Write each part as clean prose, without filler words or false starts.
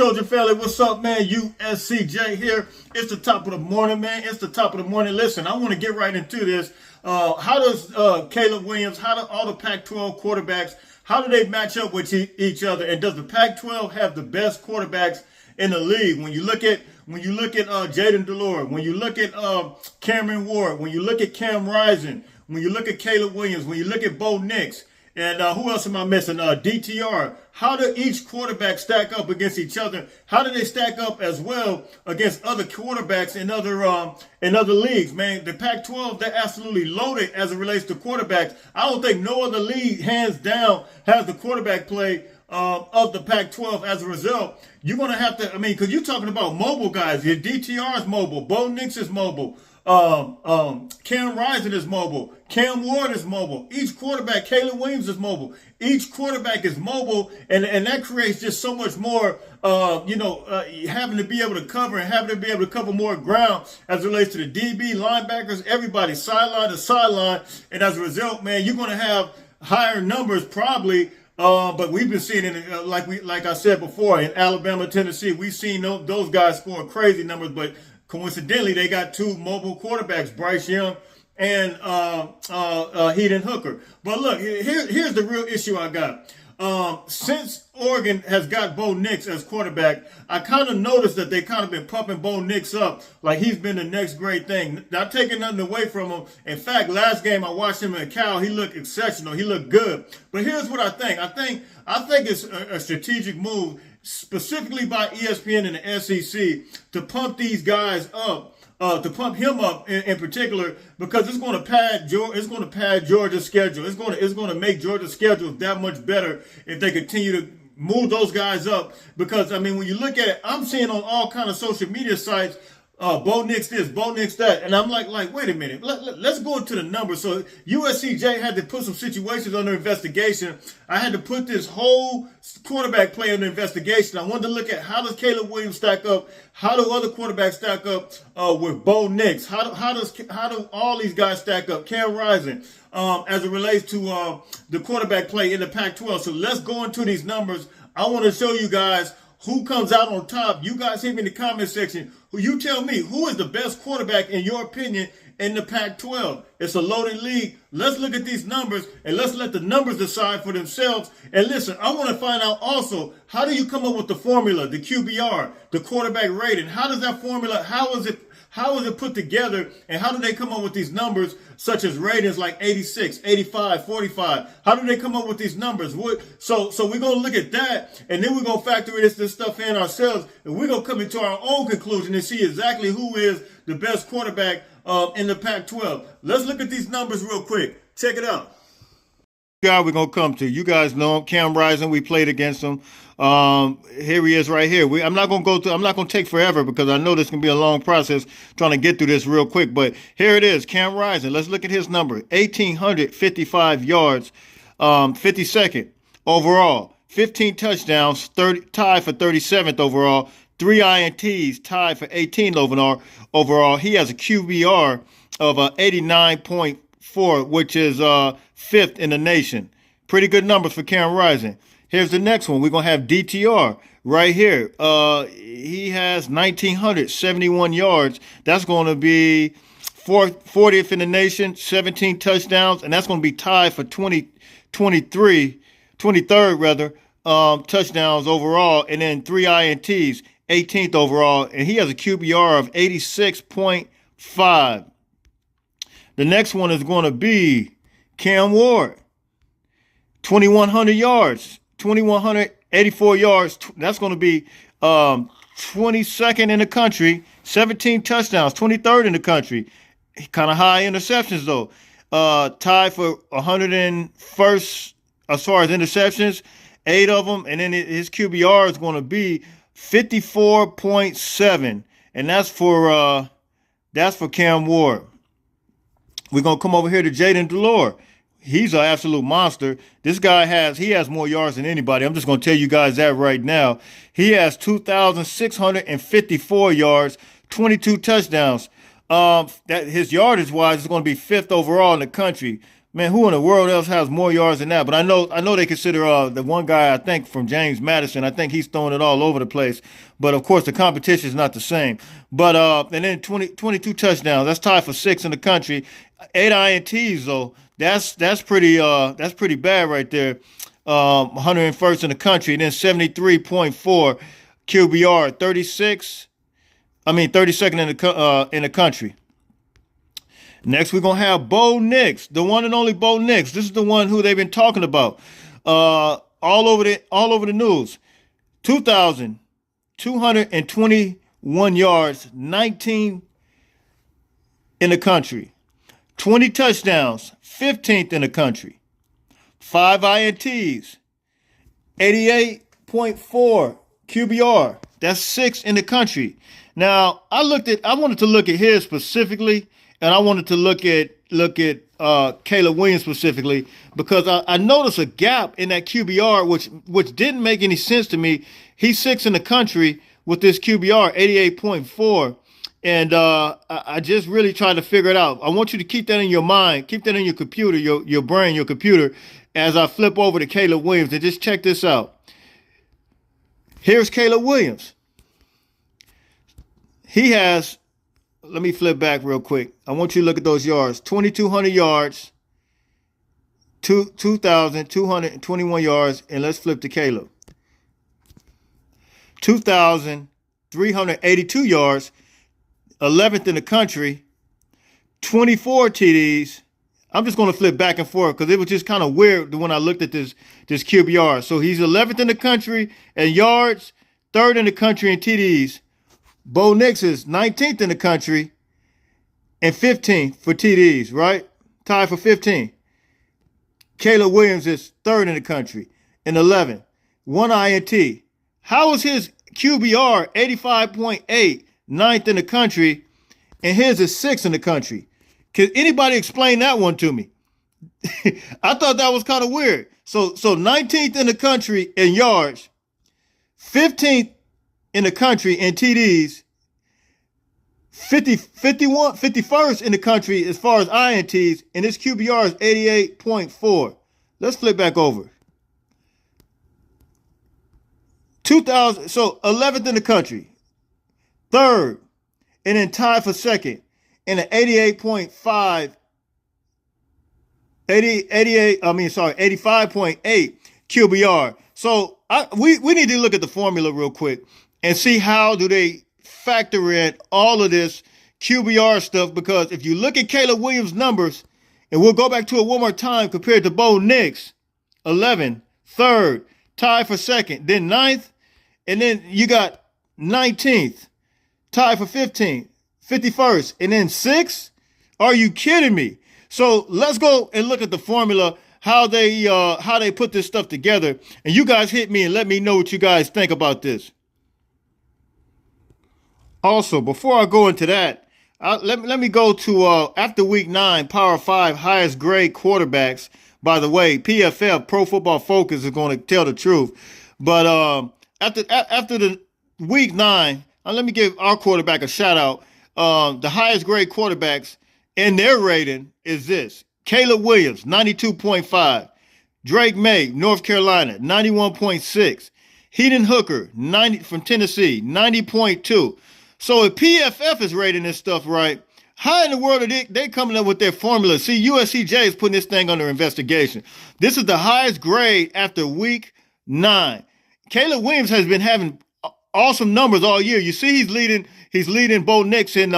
Trojan family, what's up, man? USCJ here. It's the top of the morning, man. It's the top of the morning. Listen, I want to get right into this. How does Caleb Williams, how do all the Pac-12 quarterbacks, how do they match up with each other? And does the Pac-12 have the best quarterbacks in the league? When you look at Jaden Delore, when you look at Cameron Ward, when you look at Cam Rising, when you look at Caleb Williams, when you look at Bo Nix, and who else am I missing? DTR. How do each quarterback stack up against each other? How do they stack up as well against other quarterbacks in other leagues? Man, the Pac-12, they're absolutely loaded as it relates to quarterbacks. I don't think no other league, hands down, has the quarterback play of the Pac-12. As a result, you're going to have to, because you're talking about mobile guys. Your DTR is mobile. Bo Nix is mobile. Cam Rising is mobile. Cam Ward is mobile. Each quarterback, Caleb Williams is mobile. Each quarterback is mobile, and that creates just so much more, having to be able to cover and having to be able to cover more ground as it relates to the DB, linebackers, everybody, sideline to sideline. And as a result, man, you're going to have higher numbers probably. But we've been seeing it, like I said before, in Alabama, Tennessee, we've seen those guys scoring crazy numbers, but coincidentally, they got two mobile quarterbacks, Bryce Young and Hendon Hooker. But look, here's the real issue I got. Since Oregon has got Bo Nix as quarterback, I kind of noticed that they kind of been pumping Bo Nix up like he's been the next great thing. Not taking nothing away from him. In fact, last game I watched him in Cal, he looked exceptional. He looked good. But here's what I think. I think it's a strategic move, specifically by ESPN and the SEC, to pump these guys up, to pump him up in particular, because it's going to pad Georgia's schedule. It's going to make Georgia's schedule that much better if they continue to move those guys up. Because when you look at it, I'm seeing on all kind of social media sites, Bo Nix this, Bo Nix that. And I'm like, wait a minute. Let's go into the numbers. So USCJ had to put some situations under investigation. I had to put this whole quarterback play under investigation. I wanted to look at how does Caleb Williams stack up? How do other quarterbacks stack up with Bo Nix? How do all these guys stack up? Cam Rising, as it relates to the quarterback play in the Pac-12. So let's go into these numbers. I want to show you guys who comes out on top. You guys hit me in the comment section. You tell me, who is the best quarterback in your opinion in the Pac-12? It's a loaded league. Let's look at these numbers and let's let the numbers decide for themselves. And listen, I want to find out also, how do you come up with the formula, the QBR, the quarterback rating? How does that formula, how is it put together, and how do they come up with these numbers such as ratings like 86, 85, 45? How do they come up with these numbers? So we're going to look at that, and then we're going to factor this stuff in ourselves, and we're going to come into our own conclusion and see exactly who is the best quarterback in the Pac-12. Let's look at these numbers real quick. Check it out. Guy we're going to come to. You guys know him, Cam Rising. We played against him. Here he is right here. I'm not going to take forever because I know this can be a long process trying to get through this real quick. But here it is, Cam Rising. Let's look at his number. 1,855 yards, 52nd overall. 15 touchdowns, tied for 37th overall. 3 INTs, tied for 18th overall. He has a QBR of 89.4, which is 5th in the nation. Pretty good numbers for Cam Rising. Here's the next one. We're going to have DTR right here. He has 1,971 yards. That's going to be 40th in the nation, 17 touchdowns, and that's going to be tied for 23rd touchdowns overall, and then 3 INTs, 18th overall, and he has a QBR of 86.5. The next one is going to be Cam Ward, 2,100 yards, 2,100 84 yards. That's going to be 22nd in the country. 17 touchdowns, 23rd in the country. Kind of high interceptions though. Tied for 101st as far as interceptions, 8 of them, and then his QBR is going to be 54.7, and that's for Cam Ward. We're gonna come over here to Jaden Delore. He's an absolute monster. This guy has more yards than anybody. I'm just gonna tell you guys that right now. He has 2,654 yards, 22 touchdowns. That his yardage wise is going to be 5th overall in the country. Man, who in the world else has more yards than that? But I know they consider the one guy, I think, from James Madison. I think he's throwing it all over the place. But of course, the competition is not the same. But and then 22 touchdowns. That's tied for 6th in the country. 8 INTs though. That's pretty bad right there. 101st in the country. And then 73.4 QBR. 32nd in the country. Next, we're gonna have Bo Nix, the one and only Bo Nix. This is the one who they've been talking about all over the news. 2,221 yards, 19 in the country, 20 touchdowns, 15th in the country, 5 INTs, 88.4 QBR. That's 6th in the country. Now, I wanted to look at his specifically, and I wanted to look at Caleb Williams specifically, because I noticed a gap in that QBR, which didn't make any sense to me. He's 6th in the country with this QBR, 88.4, and I just really tried to figure it out. I want you to keep that in your mind, keep that in your computer, your brain, your computer, as I flip over to Caleb Williams, and just check this out. Here's Caleb Williams. He has, let me flip back real quick. I want you to look at those yards. 2,200 yards, 2,221 yards, and let's flip to Caleb. 2,382 yards, 11th in the country, 24 TDs. I'm just going to flip back and forth because it was just kind of weird when I looked at this QBR. So he's 11th in the country in yards, 3rd in the country in TDs. Bo Nix is 19th in the country and 15th for TDs, right? Tied for 15. Caleb Williams is 3rd in the country and 11th. 1 INT. How is his QBR 85.8, 9th in the country, and his is 6th in the country? Can anybody explain that one to me? I thought that was kind of weird. So 19th in the country in yards, 15th in the country in TDs, 51st in the country as far as INTs, and his QBR is 88.4. Let's flip back over. 2,000, so 11th in the country, 3rd, and then tied for 2nd, and an 85.8 QBR. So we need to look at the formula real quick and see how do they factor in all of this QBR stuff, because if you look at Caleb Williams' numbers, and we'll go back to it one more time compared to Bo Nix, 11th, 3rd, tied for 2nd, then 9th, and then you got 19th, tied for 15th, 51st, and then 6th? Are you kidding me? So let's go and look at the formula, how they put this stuff together, and you guys hit me and let me know what you guys think about this. Also, before I go into that, let me go to after week 9, Power 5 highest grade quarterbacks. By the way, PFF, Pro Football Focus, is going to tell the truth. But after the week 9, let me give our quarterback a shout out. The highest grade quarterbacks in their rating is this: Caleb Williams, 92.5. Drake May, North Carolina, 91.6. Hendon Hooker, 90 from Tennessee, 90.2. So if PFF is rating this stuff right, how in the world are they coming up with their formula? See, USCJ is putting this thing under investigation. This is the highest grade after week 9. Caleb Williams has been having awesome numbers all year. You see, he's leading Bo Nix in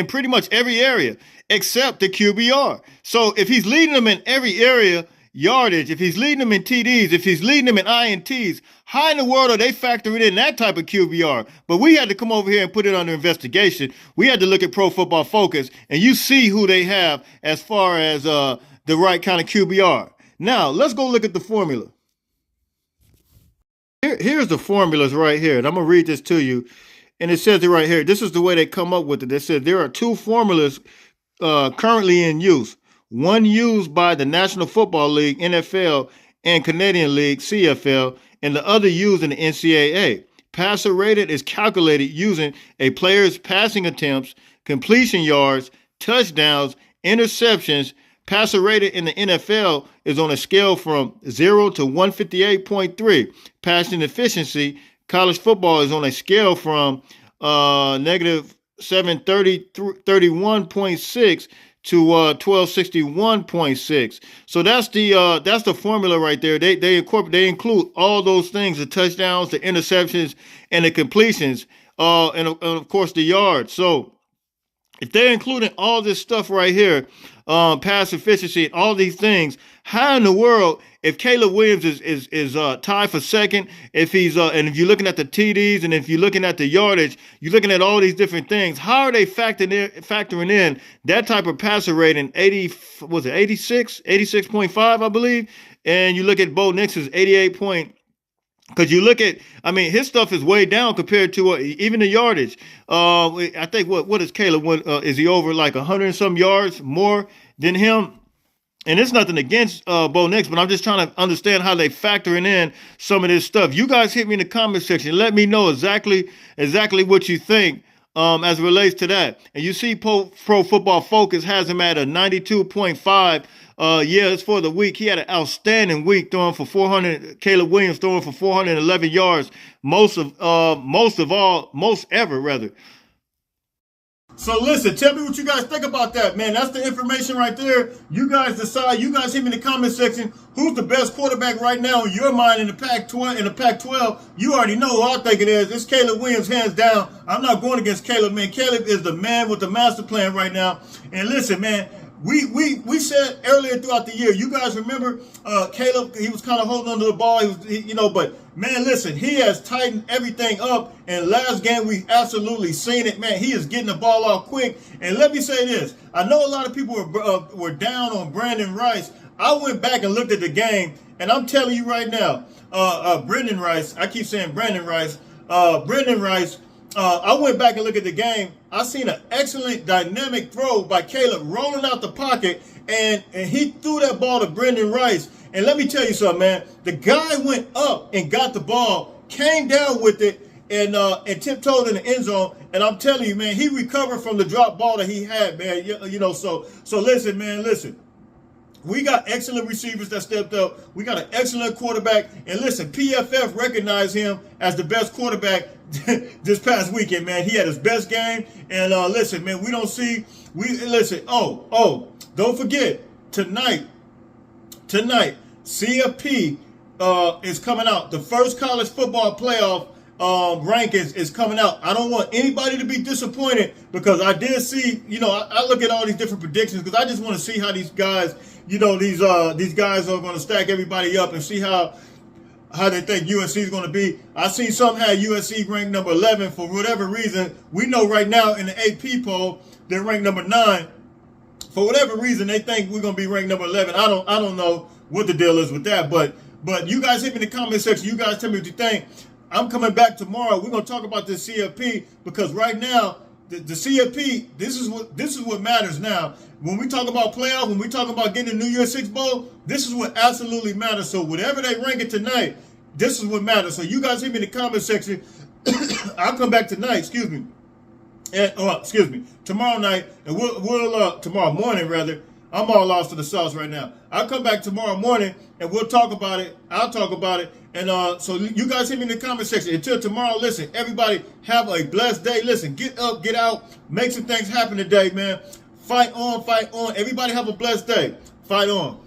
pretty much every area except the QBR. So if he's leading them in every area yardage, if he's leading them in TDs, if he's leading them in INTs, how in the world are they factoring in that type of QBR? But we had to come over here and put it under investigation. We had to look at Pro Football Focus, and you see who they have as far as the right kind of QBR. Now, let's go look at the formula. Here's the formulas right here, and I'm going to read this to you. And it says it right here. This is the way they come up with it. They said there are two formulas currently in use. One used by the National Football League, NFL, and Canadian League, CFL, and the other used in the NCAA. Passer rated is calculated using a player's passing attempts, completion yards, touchdowns, interceptions. Passer rated in the NFL is on a scale from 0 to 158.3. Passing efficiency, college football is on a scale from negative 731.6 to 1261.6. So that's the formula right there. They include all those things: the touchdowns, the interceptions, and the completions, and of course the yards. So if they're including all this stuff right here, pass efficiency and all these things, how in the world, if Caleb Williams is tied for second, if he's and if you're looking at the TDs and if you're looking at the yardage, you're looking at all these different things, how are they factoring in that type of passer rating? 86.5, I believe, and you look at Bo Nix's 88. Because you look at, I mean, his stuff is way down compared to even the yardage. I think what is Caleb? Is he over like 100 and some yards more than him? And it's nothing against Bo Nix, but I'm just trying to understand how they factoring in some of this stuff. You guys hit me in the comment section. Let me know exactly what you think as it relates to that. And you see Pro Football Focus has him at a 92.5. Yeah, it's for the week. He had an outstanding week throwing for 400. Caleb Williams throwing for 411 yards, most ever. So listen, tell me what you guys think about that, man. That's the information right there. You guys decide. You guys hit me in the comment section. Who's the best quarterback right now in your mind in the Pac-12? In the Pac-12, you already know who I think it is. It's Caleb Williams, hands down. I'm not going against Caleb, man. Caleb is the man with the master plan right now. And listen, man. We said earlier throughout the year, you guys remember Caleb, he was kind of holding onto the ball, but man, listen, he has tightened everything up. And last game, we absolutely seen it, man. He is getting the ball out quick. And let me say this. I know a lot of people were down on Brandon Rice. I went back and looked at the game, and I'm telling you right now, Brendan Rice, I keep saying Brandon Rice, I went back and looked at the game. I seen an excellent dynamic throw by Caleb rolling out the pocket, and he threw that ball to Brendan Rice. And let me tell you something, man. The guy went up and got the ball, came down with it, and tiptoed in the end zone. And I'm telling you, man, he recovered from the drop ball that he had, man. So listen, man, listen. We got excellent receivers that stepped up. We got an excellent quarterback. And listen, PFF recognized him as the best quarterback this past weekend, man. He had his best game. And listen, man, don't forget, tonight, CFP is coming out. The first college football playoff rank is coming out. I don't want anybody to be disappointed because I did see, I look at all these different predictions because I just want to see how these guys, these guys are going to stack everybody up and see how they think USC is going to be. I seen some had USC ranked number 11 for whatever reason. We know right now in the AP poll they're ranked number 9. For whatever reason they think we're going to be ranked number 11. I don't know what the deal is with that, but you guys hit me in the comment section. You guys tell me what you think. I'm coming back tomorrow. We're going to talk about this CFP because right now the CFP, this is what matters now. When we talk about playoff, when we talk about getting a New Year's Six bowl, this is what absolutely matters. So whatever they rank it tonight, this is what matters. So you guys hit me in the comment section. I'll come back tonight, tomorrow night, and we'll tomorrow morning rather. I'm all lost to the sauce right now. I'll come back tomorrow morning and we'll talk about it. I'll talk about it. And so you guys hit me in the comment section. Until tomorrow, listen, everybody have a blessed day. Listen, get up, get out, make some things happen today, man. Fight on, fight on. Everybody have a blessed day. Fight on.